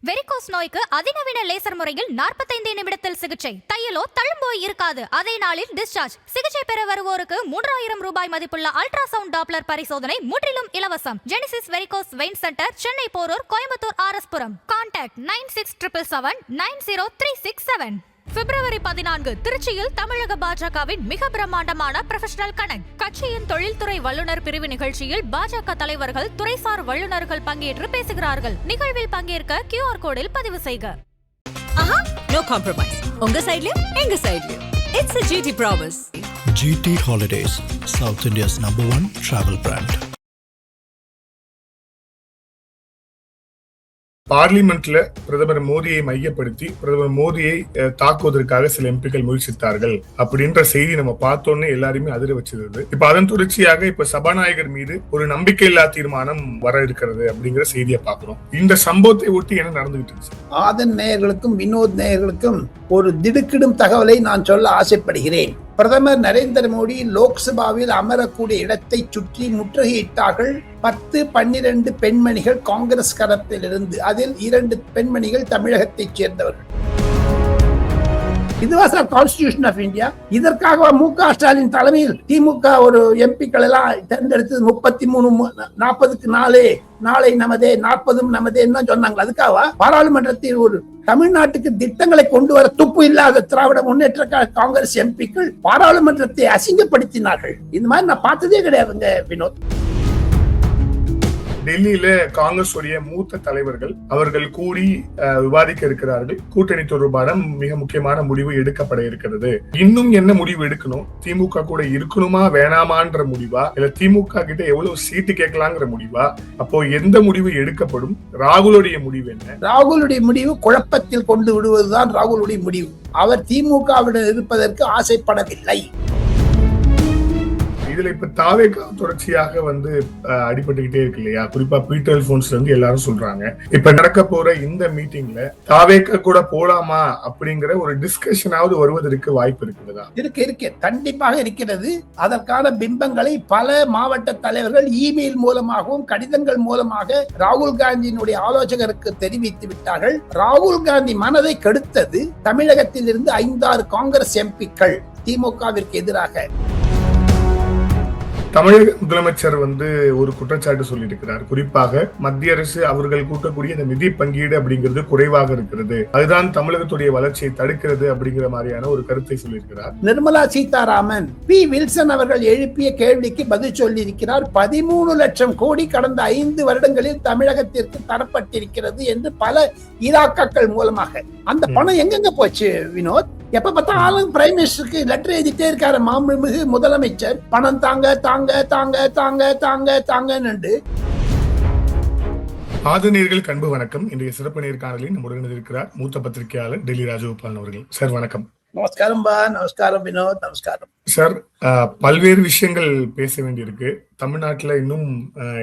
Varicose நோய்க்கு அதிநவீன laser முறையில் 45 நிமிடத்தில் சிகிச்சை. தையலோ தழும்போய் இருக்காது. அதே நாளில் டிஸ்சார்ஜ். சிகிச்சை பெற வருவோருக்கு 3000 ரூபாய் மதிப்புள்ள அல்ட்ராசவுண்ட் டாப்லர் பரிசோதனை முற்றிலும் இலவசம். Genesis varicose vein centre, Chennai Porur, Coimbatore RS Puram. Contact 9677790367. பிப்ரவரி 14 திருச்சியில் தமிழக பாஜகவின் மிக பிரம்மாண்டமான ப்ரொஃபஷனல் கனெக்ட் கட்சியின் தொழில்துறை வல்லுநர் பிரிவு நிகழ்ச்சியில் பாஜக தலைவர்கள், துறைசார் வல்லுநர்கள் பங்கேற்று பேசுகிறார்கள். நிகழ்வில் பங்கேற்க QR கோடில் பதிவு செய்க. No compromise. உங்க சைடுலயும் எங்க சைடுலயும். It's a GT promise. GT Holidays, South India's #1 travel brand. பார்லிமெண்ட்ல பிரதமர் மோடியை மையப்படுத்தி பிரதமர் மோடியை தாக்குவதற்காக சில எம்பிக்கள் முயற்சித்தார்கள் அப்படின்ற செய்தி நம்ம பார்த்தோன்னே எல்லாருமே அதிர வச்சிருந்தது. இப்ப அதன் தொடர்ச்சியாக இப்ப சபாநாயகர் மீது ஒரு நம்பிக்கையில்லா தீர்மானம் வர இருக்கிறது அப்படிங்கிற செய்தியை பார்க்கிறோம். இந்த சம்பவத்தை ஒட்டி என்ன நடந்துகிட்டு இருந்துச்சு? ஆதன் நேயர்களுக்கும் வினோத் நேயர்களுக்கும் ஒரு திடுக்கிடும் தகவலை நான் சொல்ல ஆசைப்படுகிறேன். பிரதமர் நரேந்திர மோடி லோக்சபாவில் அமரக்கூடிய இடத்தை சுற்றி முற்றுகையிட்டார்கள். 10-12 பெண்மணிகள் காங்கிரஸ் கரத்திலிருந்து, அதில் 2 பெண்மணிகள் தமிழகத்தைச் சேர்ந்தவர்கள். இதுவா சார் கான்ஸ்டிடியூஷன் ஆஃப் இந்தியா? இதற்காக MK ஸ்டாலின் தலைமையில் திமுக ஒரு எம்பிக்கள் எல்லாம் தேர்ந்தெடுத்து 33-40க்கு நாளை நமதே 40 நமதே சொன்னாங்க. அதுக்காக பாராளுமன்றத்தில் ஒரு தமிழ்நாட்டுக்கு திட்டங்களை கொண்டு வர துப்பு இல்லாத திராவிட முன்னேற்ற காங்கிரஸ் எம்பிக்கள் பாராளுமன்றத்தை அசிங்கப்படுத்தினார்கள். இந்த மாதிரி நான் பார்த்ததே கிடையாதுங்க வினோத். டெல்லியில காங்கிரஸ் உடைய மூத்த தலைவர்கள் அவர்கள் கூடி விவாதிக்க இருக்கிறார்கள். கூட்டணி தொடர்பான மிக முக்கியமான முடிவு எடுக்கப்பட இருக்கிறது. இன்னும் என்ன முடிவு எடுக்கணும்? திமுக கூட இருக்கணுமா வேணாமான்ற முடிவா, இல்ல திமுக கிட்ட எவ்வளவு சீட்டு கேட்கலாங்கிற முடிவா? அப்போ எந்த முடிவு எடுக்கப்படும்? ராகுலுடைய முடிவு என்ன? ராகுலுடைய முடிவு குழப்பத்தில் கொண்டு விடுவதுதான் ராகுலுடைய முடிவு. அவர் திமுகவிடம் இருப்பதற்கு ஆசைப்படவில்லை. இதுல இப்ப தாவேகா தொடர்ச்சியாக அடிபட்டுக்கிட்டே இருக்கு இல்லையா? குறிப்பா பீட்டர் போன்ஸ்ல இருந்து எல்லாரும் சொல்றாங்க, இப்ப நடக்க போற இந்த மீட்டிங்ல தாவேகா கூட போலாமா அப்படிங்கிற ஒரு டிஸ்கஷனாவது வருவதற்கு வாய்ப்பு இருக்குதா? இருக்கு, கண்டிப்பாக இருக்கிறது. அதற்கான பிம்பங்களை பல மாவட்ட தலைவர்கள் இமெயில் மூலமாகவும் கடிதங்கள் மூலமாக ராகுல் காந்தியினுடைய ஆலோசகருக்கு தெரிவித்து விட்டார்கள். ராகுல் காந்தி மனதை கெடுத்தது தமிழகத்தில் இருந்து 5-6 காங்கிரஸ் எம்பிக்கள் திமுகவிற்கு எதிராக. தமிழக முதலமைச்சர் ஒரு குற்றச்சாட்டு சொல்லியிருக்கிறார். குறிப்பாக மத்திய அரசு அவர்கள் கூட்டக்கூடிய இந்த நிதி பங்கீடு அப்படிங்கிறது குறைவாக இருக்கிறது, அதுதான் தமிழகத்துடைய வளர்ச்சியை தடுக்கிறது அப்படிங்கிற மாதிரியான ஒரு கருத்தை சொல்லியிருக்கிறார். நிர்மலா சீதாராமன் பி வில்சன் அவர்கள் எழுப்பிய கேள்விக்கு பதில் சொல்லியிருக்கிறார். 13 லட்சம் கோடி கடந்த 5 வருடங்களில் தமிழகத்திற்கு தரப்பட்டிருக்கிறது என்று பல இலாக்காக்கள் மூலமாக. அந்த பணம் எங்கெங்க போச்சு வினோத்? எப்ப பார்த்தாலும் பிரைம் மினிஸ்டருக்கு லெட்டர் எழுதிட்டே இருக்காரு மாண்புமிகு முதலமைச்சர், பணம் தாங்க தாங்க தாங்க தாங்க தாங்க தாங்க. ஆதனீர்கள் கண்பு வணக்கம். இன்றைய சிறப்பு நேர்காணலில் நம்முடன் இருக்கிறார் மூத்த பத்திரிகையாளர் டெல்லி ராஜகோபாலன் அவர்கள். சார் வணக்கம். நமஸ்காரம் பா. நமஸ்காரம் வினோத். நமஸ்காரம் சார். பல்வேறு விஷயங்கள் பேச வேண்டியிருக்கு. தமிழ்நாட்டுல இன்னும்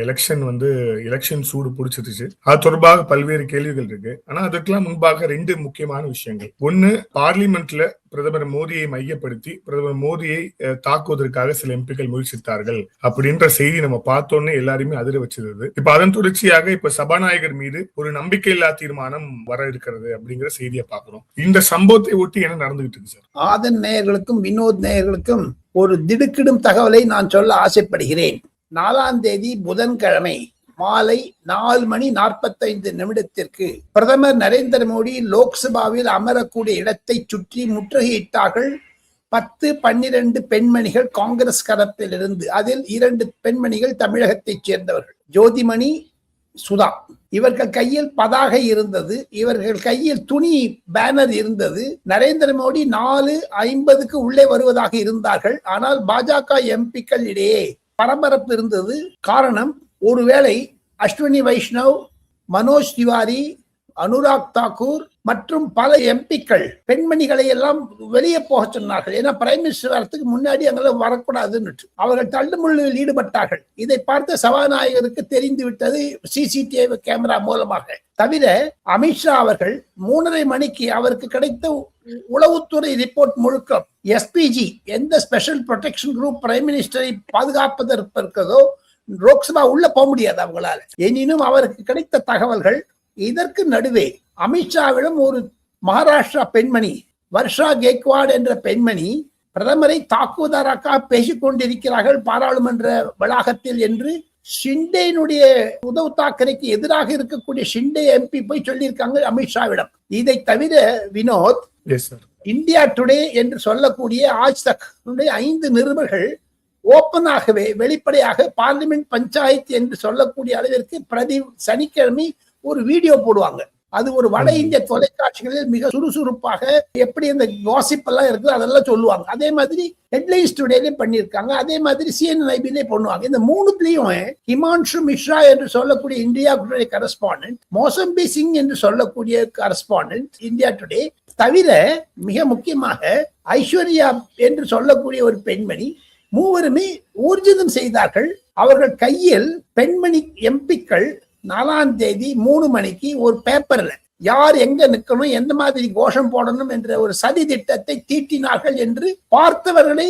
எலெக்ஷன் சூடு பிடிச்சிருச்சு. அது தொடர்பாக பல்வேறு கேள்விகள் இருக்கு. ஆனா அதுக்கெல்லாம் முன்பாக 2 முக்கியமான விஷயங்கள். ஒண்ணு, பார்லிமெண்ட்ல பிரதமர் மோடியை மையப்படுத்தி பிரதமர் மோடியை தாக்குவதற்காக சில எம்பிக்கள் முயற்சித்தார்கள் அப்படின்ற செய்தி நம்ம பார்த்தோன்னே எல்லாருமே அதிர வச்சிருந்தது. இப்ப அதன் தொடர்ச்சியாக இப்ப சபாநாயகர் மீது ஒரு நம்பிக்கையில்லா தீர்மானம் வர இருக்கிறது அப்படிங்கிற செய்தியை பார்க்கிறோம். இந்த சம்பவத்தை ஒட்டி என்ன நடந்துகிட்டு இருக்கு சார்? ஆதன் நேயர்களுக்கும் வினோத் நேயர்களுக்கும் ஒரு திடுக்கிடும் தகவலை நான் சொல்ல ஆசைப்படுகிறேன். 4ஆம் தேதி புதன்கிழமை மாலை 4:45 பிரதமர் நரேந்திர மோடி லோக்சபாவில் அமரக்கூடிய இடத்தை சுற்றி முற்றுகையிட்டார்கள். 10-12 பெண்மணிகள் காங்கிரஸ் கரத்திலிருந்து, அதில் 2 பெண்மணிகள் தமிழகத்தைச் சேர்ந்தவர்கள். ஜோதிமணி, சுதா. இவர்கள் கையில் பதாகை இருந்தது, இவர்கள் கையில் துணி பேனர் இருந்தது. நரேந்திர மோடி 4:50 உள்ளே வருவதாக இருந்தார்கள். ஆனால் பாஜக எம்பிக்கள் இடையே பரபரப்பு இருந்தது. காரணம், ஒருவேளை அஸ்வினி வைஷ்ணவ், மனோஜ் திவாரி, அனுராக் தாக்கூர் மற்றும் பல எம்பிக்கள் பெண்மணிகளை எல்லாம் வெளியே போக சொன்னார்கள். ஏன்னா பிரைம் மினிஸ்டர் வரத்துக்கு முன்னாடி அங்கே வரக்கூடாதுன்னு அவர்கள் தள்ளுமுள்ளில் ஈடுபட்டார்கள். இதை பார்த்த சபாநாயகருக்கு தெரிந்து விட்டது CCTV கேமரா மூலமாக. தவிர அமித்ஷா அவர்கள் 3:30 மணிக்கு அவருக்கு கிடைத்த உளவுத்துறை ரிப்போர்ட் முழுக்க SPG, எந்த ஸ்பெஷல் ப்ரொடெக்ஷன் குரூப் பிரைம் மினிஸ்டரை பாதுகாப்பதற்கு இருக்கிறதோ லோக்சபா உள்ள போக முடியாது அவங்களால. எனினும் அவருக்கு கிடைத்த தகவல்கள் இதற்கு நடுவே அமித்ஷாவிடம் ஒரு மகாராஷ்டிரா பெண்மணி வர்ஷா கேக்வாட் என்ற பெண்மணி பிரதமரை தாக்குவதற்காக பேசிக் கொண்டிருக்கிறார்கள் பாராளுமன்ற வளாகத்தில் என்று ஷிண்டேனுடைய உத்தவ் தாக்கரேக்கு எதிராக இருக்கக்கூடிய ஷிண்டே எம்பி போய் சொல்லியிருக்காங்க அமித்ஷாவிடம். இதை தவிர வினோத், இந்தியா டுடே என்று சொல்லக்கூடிய ஆஜ் தக் 5 நிருபர்கள் ஓப்பனாகவே வெளிப்படையாக பார்லிமெண்ட் பஞ்சாயத்து என்று சொல்லக்கூடிய அளவிற்கு பிரதி சனிக்கிழமை ஒரு வீடியோ போடுவாங்க. அது ஒரு வட இந்திய தொலைக்காட்சிகளில் மிக சுறுசுறுப்பாக எப்படி அந்த காசிப் எல்லாம் இருக்குது அதெல்லாம் சொல்லுவாங்க. அதே மாதிரி ஹெட்லைன்ஸ் டுடேலயும் பண்ணியிருக்காங்க, அதே மாதிரி CNN பண்ணுவாங்க. இந்த 3த்துலயும் ஹிமான்ஷு மிஸ்ரா என்று சொல்லக்கூடிய India today correspondent, mosambi Singh என்று சொல்லக்கூடிய கரஸ்பாண்டன்ட் இந்தியா டுடே தவிர மிக முக்கியமாக ஐஸ்வர்யா என்று சொல்லக்கூடிய ஒரு பெண்மணி, மூவருமே ஊர்ஜிதம் செய்தார்கள். அவர்கள் கையில் பெண்மணி எம்பிக்கள் 4ஆம் தேதி 3 மணிக்கு ஒரு பேப்பர்ல யார் எங்க நிக்கணும், எந்த மாதிரி கோஷம் போடணும் என்ற ஒரு சதி திட்டத்தை தீட்டினார்கள் என்று பார்த்தவர்களை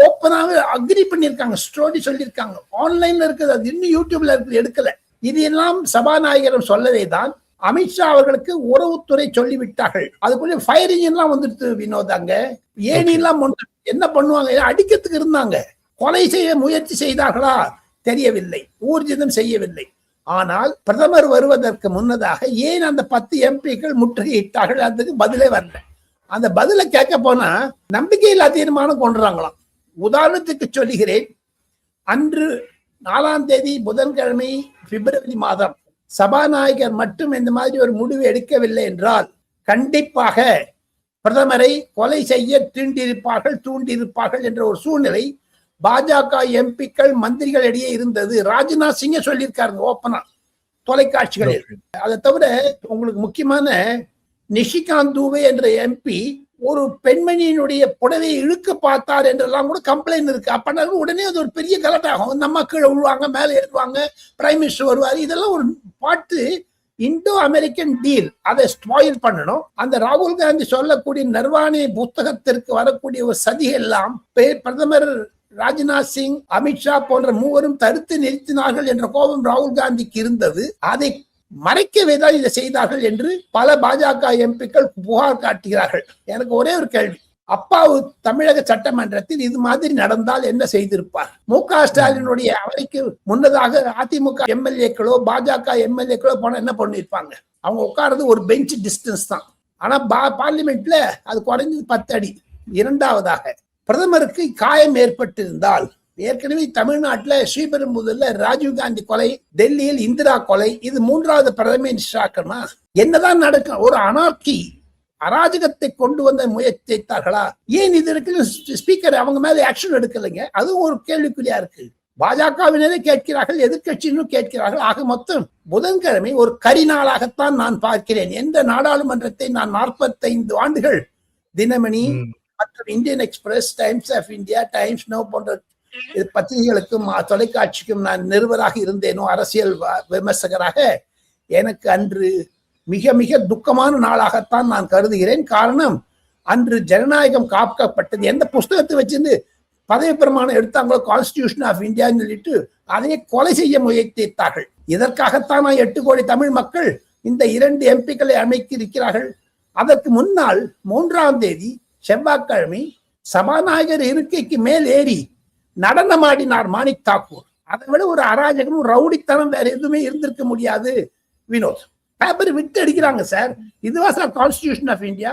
ஓப்பனாக அக்ரி பண்ணியிருக்காங்க, ஸ்டோரி சொல்லியிருக்காங்க. ஆன்லைன்ல இருக்குது, அது இன்னும் யூடியூப்ல இருக்குது, எடுக்கல. இது எல்லாம் சபாநாயகரும் சொல்லவே தான் அமித்ஷா அவர்களுக்கு உறவுத்துறை சொல்லிவிட்டார்கள். அதுக்குள்ள ஃபயர் இன்ஜின்லாம் வந்துட்டு வினோதாங்க, ஏணி எல்லாம் என்ன பண்ணுவாங்க, அடிக்கிறதுக்கு இருந்தாங்க. கொலை செய்ய முயற்சி செய்தார்களா தெரியவில்லை, ஊர்ஜிதம் செய்யவில்லை. ஆனால் பிரதமர் வருவதற்கு முன்னதாக ஏன் அந்த 10 எம்பிக்கள் முற்றுகையிட்டார்கள், அதுக்கு பதிலே வரல. அந்த பதிலை கேட்க போனா நம்பிக்கையில்லா தீர்மானம் கொண்டுறாங்களாம். உதாரணத்துக்கு சொல்லுகிறேன், அன்று 4ஆம் தேதி புதன்கிழமை பிப்ரவரி மாதம் சபாநாயகர் மட்டும் இந்த மாதிரி ஒரு முடிவு எடுக்கவில்லை என்றால் கண்டிப்பாக பிரதமரை கொலை செய்ய தூண்டியிருப்பார்கள் என்ற ஒரு சூழ்நிலை பாஜக எம்பிக்கள் மந்திரிகளிடையே இருந்தது. ராஜ்நாத் சிங்க சொல்லியிருக்காருங்க ஓப்பனா தொலைக்காட்சிகளில். அதை தவிர உங்களுக்கு முக்கியமான நிஷிகாந்த் தூபே என்ற எம்பி ஒரு பெண்மணியினுடைய புடவையை இழுக்க பார்த்தார் என்றெல்லாம் கூட கம்ப்ளைண்ட் இருக்கு. அப்ப உடனே அது ஒரு பெரிய கலட்டாகும், நம்ம கீழே விழுவாங்க, மேலே ஏறுவாங்க, பிரைம் மினிஸ்டர் வருவார். இதெல்லாம் ஒரு பாட்டு இந்தோ அமெரிக்கன் டீல், அதை ஸ்பாயில் பண்ணணும். அந்த ராகுல் காந்தி சொல்லக்கூடிய நர்வானே புத்தகத்திற்கு வரக்கூடிய ஒரு சதி எல்லாம் பிரதமர் ராஜ்நாத் சிங், அமித்ஷா போன்ற மூவரும் தடுத்து நிறுத்தினார்கள் என்ற கோபம் ராகுல் காந்திக்கு இருந்தது. அதை மறைக்கவே தான் இதை செய்தார்கள் என்று பல பாஜக எம்பிக்கள் புகார் காட்டுகிறார்கள். எனக்கு ஒரே ஒரு கேள்வி, அப்பாவு தமிழக சட்டமன்றத்தில் இது மாதிரி நடந்தால் என்ன செய்திருப்பார்? மு.க. ஸ்டாலினுடைய அவருக்கு முன்னதாக அதிமுக எம்எல்ஏக்களோ பாஜக எம்எல்ஏக்களோ போனா என்ன பண்ணிருப்பாங்க? அவங்க உட்கார்றது ஒரு பெஞ்ச் டிஸ்டன்ஸ் தான். ஆனா பார்லிமெண்ட்ல அது குறைஞ்சது 10 அடி. இரண்டாவதாக, பிரதமருக்கு காயம் ஏற்பட்டிருந்தால், ஏற்கனவே தமிழ்நாட்டில் ஸ்ரீபெரும்புதூர்ல ராஜீவ்காந்தி கொலை, டெல்லியில் இந்திரா கொலை, இது 3வது பிரதம மினிஸ்டராக்கமா? என்னதான் நடக்கும்? ஒரு அனார்கி, அராஜகத்தை கொண்டு வந்த முயற்சித்தார்களா? ஏன் இது இருக்கு ஸ்பீக்கர் அவங்க மேல ஆக்ஷன் எடுக்கலைங்க? அதுவும் ஒரு கேள்விக்குறியா இருக்கு. பாஜகவினரே கேட்கிறார்கள், எதிர்கட்சியினும் கேட்கிறார்கள். ஆக மொத்தம் புதன்கிழமை ஒரு கரிநாளாகத்தான் நான் பார்க்கிறேன். எந்த நாடாளுமன்றத்தை நான் 45 ஆண்டுகள் தினமணி மற்றும் Indian Express, Times of India, Times Now போன்ற பத்திரிகைகளுக்கும் தொலைக்காட்சிக்கும் நான் நிருபராக இருந்தேனோ, அரசியல் விமர்சகராக, எனக்கு அன்று மிக மிக துக்கமான நாளாகத்தான் நான் கருதுகிறேன். காரணம், அன்று ஜனநாயகம் காக்கப்பட்டது. எந்த புஸ்தகத்தை வச்சிருந்து பதவி பிரமாணம் எடுத்தாங்களோ, கான்ஸ்டிடியூஷன் ஆஃப் இந்தியான்னு சொல்லிட்டு அதை கொலை செய்ய முயற்சித்தார்கள். இதற்காகத்தான் 8 கோடி தமிழ் மக்கள் இந்த 2 எம்பிக்களை அமைக்கிறார்கள். அதற்கு முன்னால் 3ஆம் தேதி செவ்வாய்க்கிழமை சபாநாயகர் இருக்கைக்கு மேல் ஏறி நடனமாடினார் மாணிக் தாக்கூர். அதை விட ஒரு அராஜகம், ரவுடித்தனம் வேற எதுவுமே இருந்திருக்க முடியாது. வினோத், பேப்பர் விட்டு அடிக்கிறாங்க சார். இதுவா சார் கான்ஸ்டிடியூஷன் ஆஃப் இந்தியா?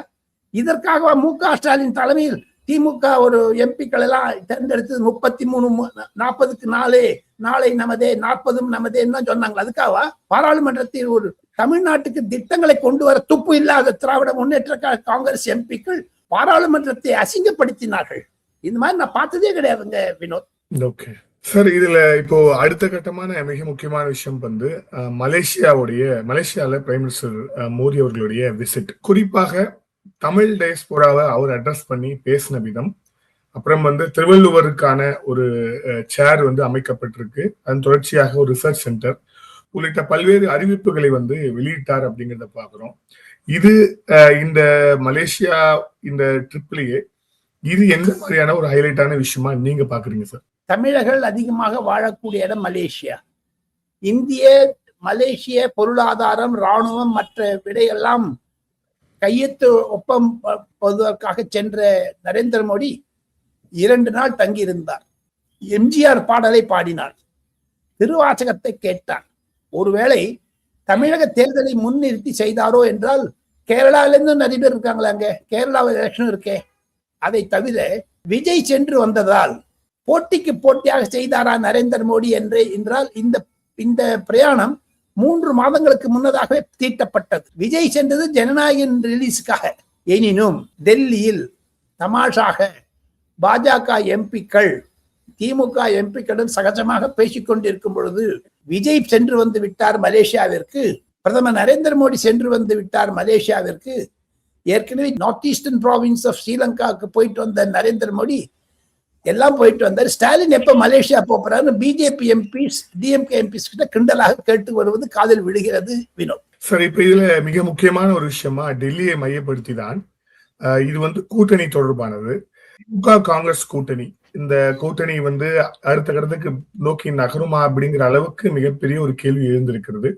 இதற்காக மு.க. ஸ்டாலின் தலைமையில் திமுக ஒரு எம்பிக்கள் எல்லாம் தேர்ந்தெடுத்தது 33-40க்கு 4, நாளை நமதே 40 நமதேன்னு சொன்னாங்க. அதுக்காக பாராளுமன்றத்தில் ஒரு தமிழ்நாட்டுக்கு திட்டங்களை கொண்டு வர துப்பு இல்லாத திராவிட முன்னேற்ற காங்கிரஸ் எம்பிக்கள் பாராளுமன்றத்தை அசிங்கப்படுத்தினார்கள். இந்த மாதிரி நான் பார்த்ததே கிடையாதுங்க வினோத். ஓகே சார், இதுல இப்போ அடுத்த கட்டமான மிக முக்கியமான விஷயம் வந்து மலேசியால பிரைம் மினிஸ்டர் மோடி அவர்களுடைய விசிட். குறிப்பாக தமிழ் டயஸ்போராவை அவர் அட்ரஸ் பண்ணி பேசின விதம், அப்புறம் வந்து திருவள்ளுவருக்கான ஒரு சேர் வந்து அமைக்கப்பட்டிருக்கு, அதன் தொடர்ச்சியாக ஒரு ரிசர்ச் சென்டர் உள்ளிட்ட பல்வேறு அறிவிப்புகளை வந்து வெளியிட்டார் அப்படிங்கிறத பாக்குறோம். இது இந்த மலேசியா இந்த ட்ரிப்லயே இது எந்த மாதிரியான ஒரு ஹைலைட்டான விஷயமா நீங்க பாக்குறீங்க சார்? தமிழர்கள் அதிகமாக வாழக்கூடிய இடம் மலேசியா. இந்திய மலேசிய பொருளாதாரம், இராணுவம், மற்ற விடையெல்லாம் கையெழுத்து ஒப்பதற்காக சென்ற நரேந்திர மோடி 2 நாள் தங்கியிருந்தார். எம்ஜிஆர் பாடலை பாடினார், திருவாசகத்தை கேட்டார். ஒருவேளை தமிழக தேர்தலை முன்னிறுத்தி செய்தாரோ என்றால், கேரளாவிலிருந்து நிறைய பேர் இருக்காங்களா, அங்க கேரளாவில் எலெக்ஷன் இருக்கே. அதை தவிர விஜய் சென்று வந்ததால் போட்டிக்கு போட்டியாக செய்தாரா நரேந்திர மோடி என்றால் இந்த பிரயாணம் 3 மாதங்களுக்கு முன்னதாகவே தீட்டப்பட்டது. விஜய் சென்றது ஜனநாயக ரிலீஸுக்காக. எனினும் டெல்லியில் தமாஷாக பாஜக எம்பிக்கள் திமுக எம்பிக்களுடன் சகஜமாக பேசிக் கொண்டிருக்கும் பொழுது விஜய் சென்று வந்து விட்டார் மலேசியாவிற்கு, பிரதமர் நரேந்திர மோடி சென்று வந்து விட்டார் மலேசியாவிற்கு. ஏற்கனவே நார்த் ஈஸ்டர்ன் ப்ராவின்ஸ் ஆஃப் ஸ்ரீலங்காவுக்கு போயிட்டு வந்த நரேந்திர மோடி எல்லாம் போயிட்டு வந்தார். ஸ்டாலின் எப்ப மலேசியா போறாரு, பிஜேபி எம்பிஸ், டிஎம்கே எம்பிஸ் கிட்ட கிண்டலாக கேட்டு வருவது காதில் விழுகிறது. வினோத் சார், இப்ப இதுல மிக முக்கியமான ஒரு விஷயமா டெல்லியை மையப்படுத்தி தான் இது வந்து கூட்டணி தொடர்பானது. திமுக காங்கிரஸ் கூட்டணி, இந்த கூட்டணி வந்து அடுத்த கட்டத்துக்கு நோக்கி நகருமா அப்படிங்கிற அளவுக்கு மிகப்பெரிய ஒரு கேள்வி எழுந்திருக்கிறது.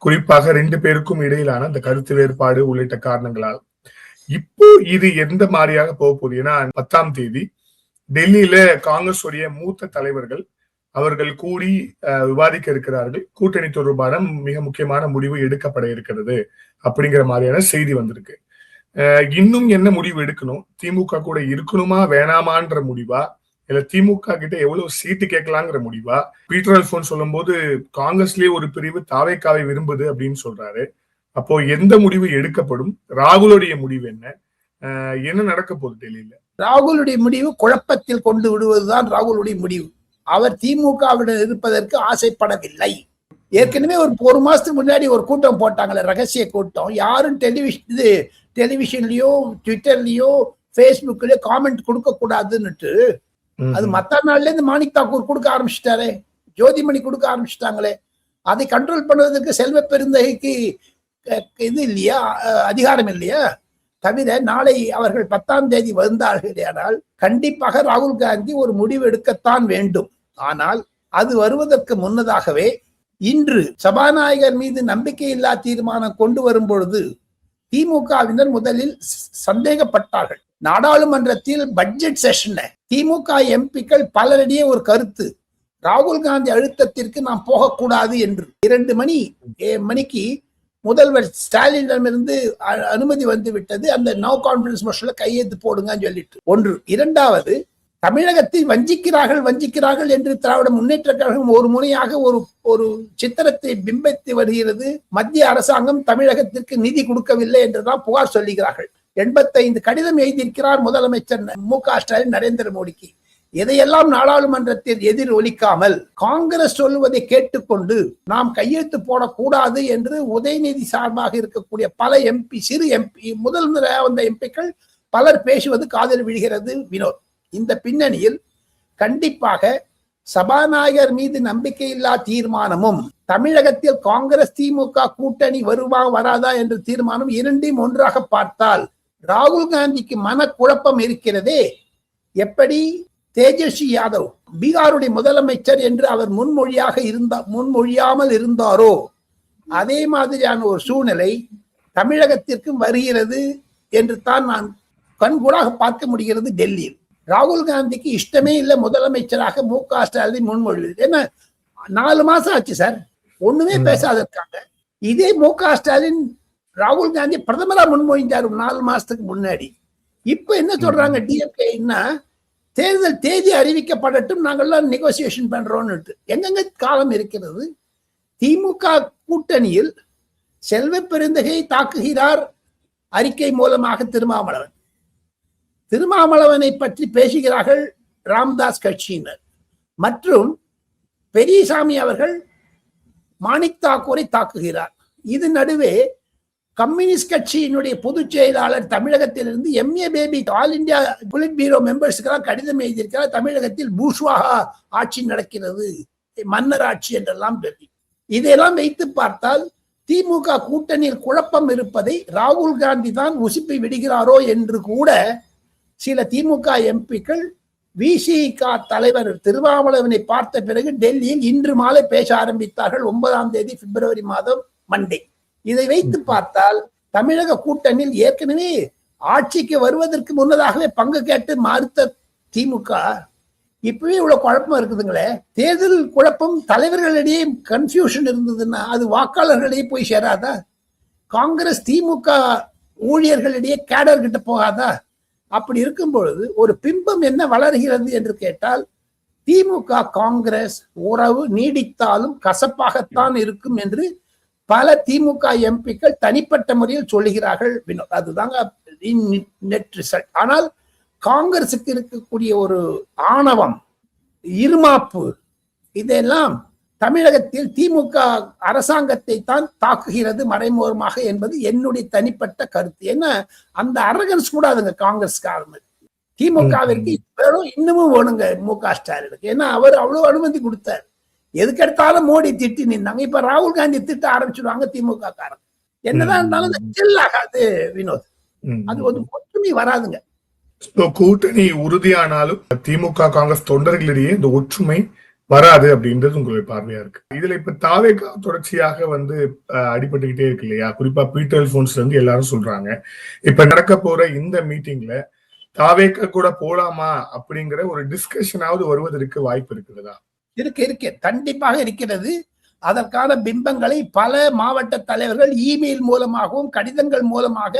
குறிப்பாக 2 பேருக்கும் இடையிலான அந்த கருத்து வேறுபாடு உள்ளிட்ட காரணங்களால். இப்போ இது எந்த மாதிரியாக போக போகுது? ஏன்னா 10ஆம் தேதி டெல்லியில காங்கிரஸ் உடைய மூத்த தலைவர்கள் அவர்கள் கூடி விவாதிக்க இருக்கிறார்கள். கூட்டணி தொடர்பான மிக முக்கியமான முடிவு எடுக்கப்பட இருக்கிறது அப்படிங்கிற மாதிரியான செய்தி வந்திருக்கு. இன்னும் என்ன முடிவு எடுக்கணும்? திமுக கூட இருக்கணுமா வேணாமான்ற முடிவா, இல்ல திமுக கிட்ட எவ்வளவு சீட்டு கேட்கலாங்கிற முடிவா? பீட்டர் அல்போன்ஸ் சொல்லும் போது காங்கிரஸ்லயே ஒரு பிரிவு தாவேக்காவை விரும்புது அப்படின்னு சொல்றாரு. அப்போ எந்த முடிவு எடுக்கப்படும்? ராகுலுடைய முடிவு என்ன நடக்க போகுது டெல்லியில? ராகுலுடைய முடிவு குழப்பத்தில் கொண்டு விடுவதுதான் ராகுலுடைய முடிவு. அவர் திமுகவிடம் இருப்பதற்கு ஆசைப்படவில்லை. ஏற்கனவே ஒரு மாசத்துக்கு முன்னாடி ஒரு கூட்டம் போட்டாங்களே, ரகசிய கூட்டம். யாரும் டெலிவிஷன்லயோ ட்விட்டர்லயோ பேஸ்புக்லயோ காமெண்ட் கொடுக்க கூடாதுன்னுட்டு, அது மத்த நாள்ல இருந்து மாணிக் தாக்கூர் கொடுக்க ஆரம்பிச்சிட்டாரே, ஜோதிமணி கொடுக்க ஆரம்பிச்சிட்டாங்களே. அதை கண்ட்ரோல் பண்ணுவதற்கு செல்வ பெருந்தகைக்கு இது இல்லையா, அதிகாரம் இல்லையா? தவிர நாளை அவர்கள் 10ஆம் தேதி வந்தார்கள், கண்டிப்பாக ராகுல் காந்தி ஒரு முடிவு எடுக்கத்தான் வேண்டும். ஆனால் அது வருவதற்கு முன்னதாகவே இன்று சபாநாயகர் மீது நம்பிக்கையில்லா தீர்மானம் கொண்டு வரும் பொழுது திமுகவினர் முதலில் சந்தேகப்பட்டார்கள். நாடாளுமன்றத்தில் பட்ஜெட் செஷன்ல திமுக எம்பிக்கள் பலரிடையே ஒரு கருத்து, ராகுல் காந்தி அழுத்தத்திற்கு நாம் போகக்கூடாது என்று. 2 மணிக்கு முதல்வர் ஸ்டாலினிடமிருந்து அனுமதி வந்து விட்டது. அந்த நோ கான்பிடன்ஸ் மோஷன்ல கையெழுத்து போடுங்கன்னு சொல்லிட்டு. 1. 2வது, தமிழகத்தை வஞ்சிக்கிறார்கள் என்று திராவிட முன்னேற்ற கழகம் ஒரு முறையாக ஒரு சித்திரத்தை பிம்பத்து வருகிறது. மத்திய அரசாங்கம் தமிழகத்திற்கு நிதி கொடுக்கவில்லை என்றுதான் புகார் சொல்லுகிறார்கள். 85 கடிதம் எழுதியிருக்கிறார் முதலமைச்சர் மு.க. ஸ்டாலின் நரேந்திர மோடிக்கு. இதையெல்லாம் நாடாளுமன்றத்தில் எதிர் ஒலிக்காமல் காங்கிரஸ் சொல்லுவதை கேட்டுக்கொண்டு நாம் கையெழுத்து போடக்கூடாது என்று உதயநிதி சார்பாக இருக்கக்கூடிய பல சிறு எம்பி, முதல் வந்த எம்பிக்கள் பலர் பேசுவது காதில் விழுகிறது. வினோத், இந்த பின்னணியில் கண்டிப்பாக சபாநாயகர் மீது நம்பிக்கையில்லா தீர்மானமும் தமிழகத்தில் காங்கிரஸ் திமுக கூட்டணி வராதா என்ற தீர்மானம் 2ஐயும் ஒன்றாக பார்த்தால் ராகுல் காந்திக்கு மனக்குழப்பம் இருக்கிறதே. எப்படி தேஜஸ்வி யாதவ் பீகாருடைய முதலமைச்சர் என்று அவர் முன்மொழியாமல் இருந்தாரோ, அதே மாதிரியான ஒரு சூழ்நிலை தமிழகத்திற்கும் வருகிறது என்று தான் நான் கண்கூடாக பார்க்க முடிகிறது. டெல்லியில் ராகுல் காந்திக்கு இஷ்டமே இல்லை முதலமைச்சராக மு.க. ஸ்டாலின் முன்மொழிவு. ஏன்னா 4 மாசம் ஆச்சு சார், ஒண்ணுமே பேசாதிருக்காங்க. இதே மு.க. ஸ்டாலின் ராகுல் காந்தி பிரதமரா முன்மொழிஞ்சாரு 4 மாசத்துக்கு முன்னாடி. இப்ப என்ன சொல்றாங்க டிஎம்கே, தேர்தல் தேதி அறிவிக்கப்படட்டும், நாங்கள்லாம் நெகோசியேஷன் பண்றோம்னு. எங்கெங்க காலம் இருக்கிறது? திமுக கூட்டணியில் செல்வ பெருந்தகை தாக்குகிறார் அறிக்கை மூலமாக திருமாவளவனை பற்றி பேசுகிறார்கள் ராம்தாஸ் கட்சியினர். மற்றும் பெரியசாமி அவர்கள் மாணிக் தாக்கூரை தாக்குகிறார். இது நடுவே கம்யூனிஸ்ட் கட்சியினுடைய பொதுச் செயலாளர் தமிழகத்திலிருந்து M A Baby all India politburo மெம்பர்ஸுக்கெல்லாம் கடிதம் எழுதியிருக்கிறார். தமிழகத்தில் பூஷ்வாகா ஆட்சி நடக்கிறது, மன்னர் ஆட்சி என்றெல்லாம் சொல்லி. இதையெல்லாம் வைத்து பார்த்தால் திமுக கூட்டணியில் குழப்பம் இருப்பதை ராகுல் காந்தி தான் உசுப்பி விடுகிறாரோ என்று கூட சில திமுக எம்பிக்கள் விசிக தலைவர் திருமாவளவனை பார்த்த பிறகு டெல்லியில் இன்று மாலை பேச ஆரம்பித்தார்கள். 9ஆம் தேதி பிப்ரவரி மாதம் மண்டே. இதை வைத்து பார்த்தால் தமிழக கூட்டணியில் ஏற்கனவே ஆட்சிக்கு வருவதற்கு முன்னதாகவே பங்கு கேட்டு மறுத்த திமுக இப்பவே இவ்வளவு குழப்பம் இருக்குதுங்களே. தேர்தல் குழப்பம் தலைவர்களிடையே கன்ஃபியூஷன் இருந்ததுன்னா அது வாக்காளர்களிடையே போய் சேராதா? காங்கிரஸ் திமுக ஊழியர்களிடையே கேடர் கிட்ட போகாதா? அப்படி இருக்கும் பொழுது ஒரு பிம்பம் என்ன வளர்கிறது என்று கேட்டால் திமுக காங்கிரஸ் உறவு நீடித்தாலும் கசப்பாகத்தான் இருக்கும் என்று பல திமுக எம்பிக்கள் தனிப்பட்ட முறையில் சொல்லுகிறார்கள். அதுதாங்க நெட் ரிசல்ட். ஆனால் காங்கிரசுக்கு இருக்கக்கூடிய ஒரு ஆணவம், இருமாப்பு, இதெல்லாம் தமிழகத்தில் திமுக அரசாங்கத்தை தான் தாக்குகிறது மறைமுகமாக என்பது என்னுடைய தனிப்பட்ட கருத்து. ஏன்னா அந்த அரகன்ஸ் கூட அதுங்க காங்கிரஸ்காரங்க. திமுகவிற்கு இன்னமும் வேணுங்க மு.க. ஸ்டாலினுக்கு. ஏன்னா அவர் அவ்வளவு அனுமதி கொடுத்தார். எதுக்கெடுத்தாலும் மோடி திட்டி நின்னாங்க. இப்ப ராகுல் காந்தி திட்ட ஆரம்பிச்சிடுவாங்க திமுக காரங்க. என்னதான் இருந்தாலும் ஜெல் ஆகாது வினோத். அது ஒரு ஒற்றுமை வராதுங்க. கூட்டணி உறுதியானாலும் திமுக காங்கிரஸ் தொண்டர்களிடையே இந்த ஒற்றுமை வராது அப்படின்றது உங்களுடைய பார்வையா இருக்கு. இதுல இப்ப தாவேகா தொடர்ச்சியாக அடிபட்டுக்கிட்டே இருக்கு இல்லையா? குறிப்பா பீட்டர் போன்ஸ்ல இருந்து எல்லாரும் சொல்றாங்க இப்ப நடக்க போற இந்த மீட்டிங்ல தாவேகா கூட போலாமா அப்படிங்கிற ஒரு டிஸ்கஷனாவது வருவதற்கு வாய்ப்பு இருக்கிறதா? இருக்கு, கண்டிப்பாக இருக்கிறது. அதற்கான பிம்பங்களை பல மாவட்ட தலைவர்கள் இமெயில் மூலமாகவும் கடிதங்கள் மூலமாக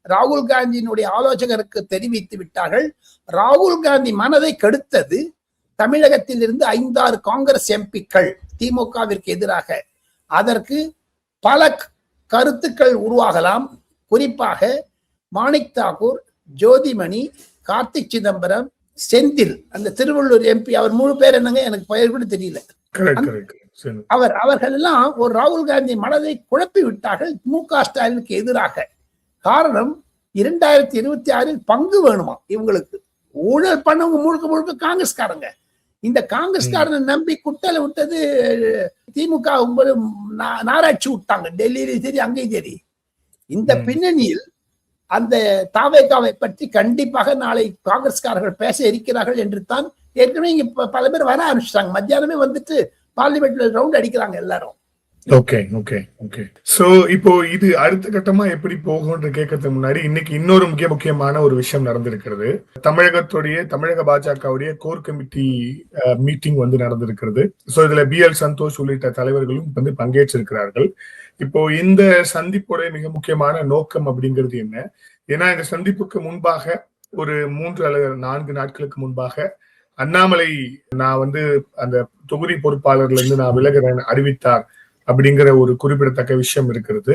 ராகுல் காந்தியினுடைய ஆலோசகருக்கு தெரிவித்து விட்டார்கள். ராகுல் காந்தி மனதை கெடுத்தது தமிழகத்தில் இருந்து 5-6 காங்கிரஸ் எம்பிக்கள் திமுகவிற்கு எதிராக. அதற்கு பல கருத்துக்கள் உருவாகலாம். குறிப்பாக மாணிக் தாக்கூர், ஜோதிமணி, கார்த்திக் சிதம்பரம், செந்தில், அந்த திருவள்ளூர் எம்பி, அவர் முழு பேர் என்னங்க எனக்கு பெயர் கூட தெரியல. அவர்கள் எல்லாம் ஒரு ராகுல் காந்தி மனதை குழப்பி விட்டார்கள் மு.க. ஸ்டாலினுக்கு எதிராக. காரணம் 2026 பங்கு வேணுமா இவங்களுக்கு. ஊழல் பண்ணவங்க முழுக்க முழுக்க காங்கிரஸ்காரங்க. இந்த காங்கிரஸ்காரனை நம்பி குட்டலை விட்டது திமுக நாராட்சி விட்டாங்க. டெல்லியிலும் சரி அங்கேயும் சரி. இந்த பின்னணியில் அந்த தாவேகாவை பற்றி கண்டிப்பாக நாளை காங்கிரஸ்காரர்கள் பேச இருக்கிறார்கள் என்று தான் ஏற்கனவே இங்க பல பேர் வர ஆரம்பிச்சிட்டாங்க. மத்தியானமே வந்துட்டு பார்லிமெண்ட்ல ரவுண்ட் அடிக்கிறாங்க எல்லாரும். ஓகே. சோ இப்போ இது அடுத்த கட்டமா எப்படி போகும்னு கேட்கறதுக்கு முன்னாடி இன்னைக்கு இன்னொரு முக்கியமான ஒரு விஷயம் நடந்திருக்கிறது. தமிழக பாஜகவுடைய கோர் கமிட்டி மீட்டிங் நடந்திருக்கிறது. சோ இதுல BL சந்தோஷ் உள்ளிட்ட தலைவர்களும் பங்கேற்றிருக்கிறார்கள். இப்போ இந்த சந்திப்போட மிக முக்கியமான நோக்கம் அப்படிங்கிறது என்ன? ஏன்னா இந்த சந்திப்புக்கு முன்பாக ஒரு 3 அல்லது 4 நாட்களுக்கு முன்பாக அண்ணாமலை நான் அந்த தொகுதி பொறுப்பாளர்ல இருந்து நான் விலகிறேன் அறிவித்தார் அப்படிங்கிற ஒரு குறிப்பிடத்தக்க விஷயம் இருக்கிறது.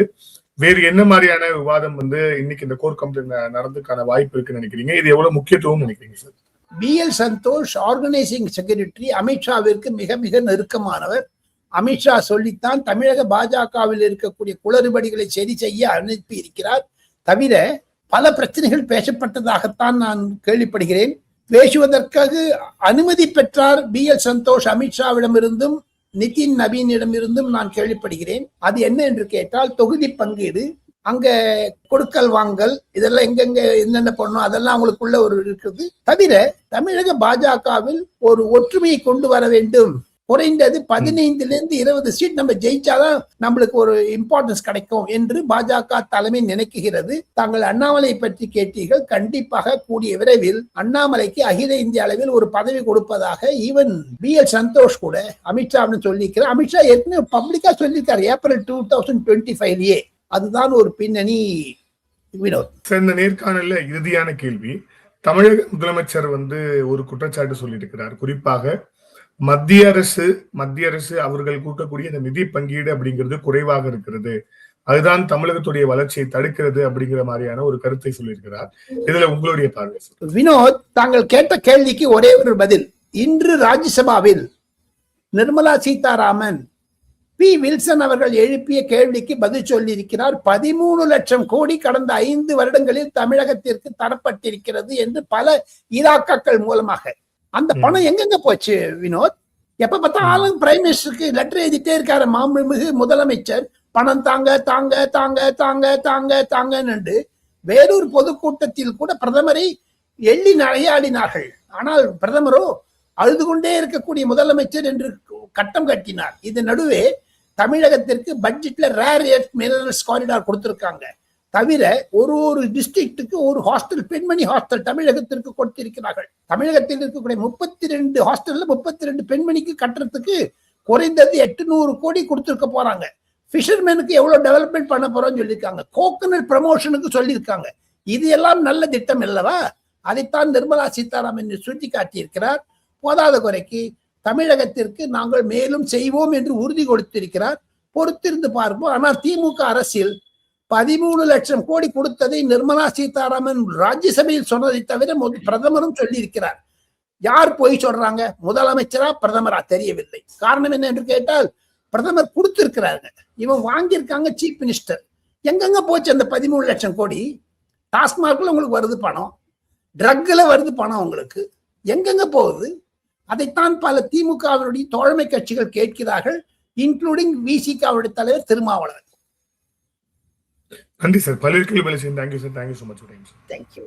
வேறு என்ன மாதிரியான விவாதம் இன்னைக்கு இந்த கோர் கமிட்டி நடந்துக்கான வாய்ப்பு இருக்குன்னு நினைக்கிறீங்க? இது எவ்வளவு முக்கியத்துவம் நினைக்கிறீங்க sir? BL Santhosh organising secretary, அமித்ஷாவிற்கு மிக மிக நெருக்கமானவர். அமித்ஷா சொல்லித்தான் தமிழக பாஜகவில் இருக்கக்கூடிய குளறுபடிகளை சரி செய்ய அனுப்பி இருக்கிறார். தவிர பல பிரச்சனைகள் பேசப்பட்டதாகத்தான் நான் கேள்விப்படுகிறேன். பேசுவதற்காக அனுமதி பெற்றார் BL சந்தோஷ் அமித்ஷாவிடமிருந்தும் நிதின் நவீனிடமிருந்தும் நான் கேள்விப்படுகிறேன். அது என்ன என்று கேட்டால் தொகுதி பங்கீடு, அங்க கொடுக்கல் வாங்கல், இதெல்லாம் எங்கெங்க என்னென்ன பண்ணணும் அதெல்லாம் அவங்களுக்குள்ள ஒரு இருக்குது. தவிர தமிழக பாஜகவில் ஒரு ஒற்றுமையை கொண்டு வர வேண்டும். குறைந்தது 15 to 20 சீட் நம்ம ஜெயிச்சாதான் நம்மளுக்கு ஒரு இம்பார்ட்டன்ஸ் கிடைக்கும் என்று பாஜக தலைமை நினைக்குகிறது. தாங்கள் அண்ணாமலை பற்றி கேட்டீர்கள். கண்டிப்பாக கூடிய விரைவில் அண்ணாமலைக்கு அகில இந்திய அளவில் ஒரு பதவி கொடுப்பதாக ஈவன் BL சந்தோஷ் கூட அமித்ஷான்னு சொல்லியிருக்கிறார். அமித்ஷா ஏற்கனவே பப்ளிக்கா சொல்லியிருக்காரு ஏப்ரல் 2025. அதுதான் ஒரு பின்னணி. வினோத், இந்த நேர்காணல்ல இறுதியான கேள்வி. தமிழக முதலமைச்சர் ஒரு குற்றச்சாட்டு சொல்லியிருக்கிறார். குறிப்பாக மத்திய அரசு அவர்கள் கூட்டக்கூடிய இந்த நிதி பங்கீடு அப்படிங்கிறது குறைவாக இருக்கிறது, அதுதான் தமிழகத்துடைய வளர்ச்சியை தடுக்கிறது அப்படிங்கிற மாதிரியான ஒரு கருத்தை சொல்லியிருக்கிறார். இதுல உங்களுடைய பார்வை? வினோத், தாங்கள் கேட்ட கேள்விக்கு ஒரே ஒரு பதில். இன்று ராஜ்யசபாவில் நிர்மலா சீதாராமன் P. வில்சன் அவர்கள் எழுப்பிய கேள்விக்கு பதில் சொல்லியிருக்கிறார். 13 லட்சம் கோடி கடந்த 5 வருடங்களில் தமிழகத்திற்கு தரப்பட்டிருக்கிறது என்று பல இலாக்காக்கள் மூலமாக. அந்த பணம் எங்கெங்க போச்சு வினோத்? எப்ப பார்த்தாலும் பிரைம் மினிஸ்டருக்கு லெட்டர் எழுதிட்டே இருக்காரு மாண்புமிகு முதலமைச்சர். பணம் தாங்க தாங்க தாங்க தாங்க தாங்க தாங்கன்னு வேறொரு பொதுக்கூட்டத்தில் கூட பிரதமரை எள்ளி நகையாடினார்கள். ஆனால் பிரதமரோ அழுது கொண்டே இருக்கக்கூடிய முதலமைச்சர் என்று கட்டம் கட்டினார். இது நடுவே தமிழகத்திற்கு பட்ஜெட்ல ரேர் எர்த் மினரல்ஸ் காரிடார் கொடுத்திருக்காங்க. தவிர ஒரு டிஸ்ட்ரிக்ட்டுக்கு ஒரு ஹாஸ்டல், பெண்மணி ஹாஸ்டல் தமிழகத்திற்கு கொடுத்திருக்கிறார்கள். தமிழகத்தில் இருக்கக்கூடிய 32 ஹாஸ்டல்ல 32 பெண்மணிக்கு கட்டுறதுக்கு குறைந்தது 800 கோடி கொடுத்திருக்க போறாங்க. ஃபிஷர்மேனுக்கு எவ்வளவு டெவலப்மெண்ட் பண்ண போறோம்னு சொல்லியிருக்காங்க. கோகனட் ப்ரமோஷனுக்கு சொல்லியிருக்காங்க. இது எல்லாம் நல்ல திட்டம் அல்லவா? அதைத்தான் நிர்மலா சீதாராமன் சுட்டி காட்டியிருக்கிறார். போதாத குறைக்கு தமிழகத்திற்கு நாங்கள் மேலும் செய்வோம் என்று உறுதி கொடுத்திருக்கிறார். பொறுத்திருந்து பார்ப்போம். ஆனால் திமுக அரசியல் 13 லட்சம் கோடி கொடுத்ததை நிர்மலா சீதாராமன் ராஜ்யசபையில் சொன்னதை தவிர பிரதமரும் சொல்லியிருக்கிறார். யார் போய் சொல்றாங்க? முதலமைச்சரா பிரதமரா தெரியவில்லை. காரணம் என்ன என்று கேட்டால் பிரதமர் கொடுத்திருக்கிறாங்க, இவன் வாங்கியிருக்காங்க சீஃப் மினிஸ்டர். எங்கெங்க போச்சு அந்த 13 லட்சம் கோடி? டாஸ்மார்க்ல உங்களுக்கு வருது பணம், ட்ரக்ல வருது பணம், உங்களுக்கு எங்கெங்க போகுது? அதைத்தான் பல திமுகவினுடைய தோழமை கட்சிகள் கேட்கிறார்கள், இன்க்ளூடிங் விசிகாவுடைய தலைவர் திருமாவளவன். நன்றி சார். பல்வேறு கேள்விகளை செய்யும். Thank you sir. Thank you so much. Thank you.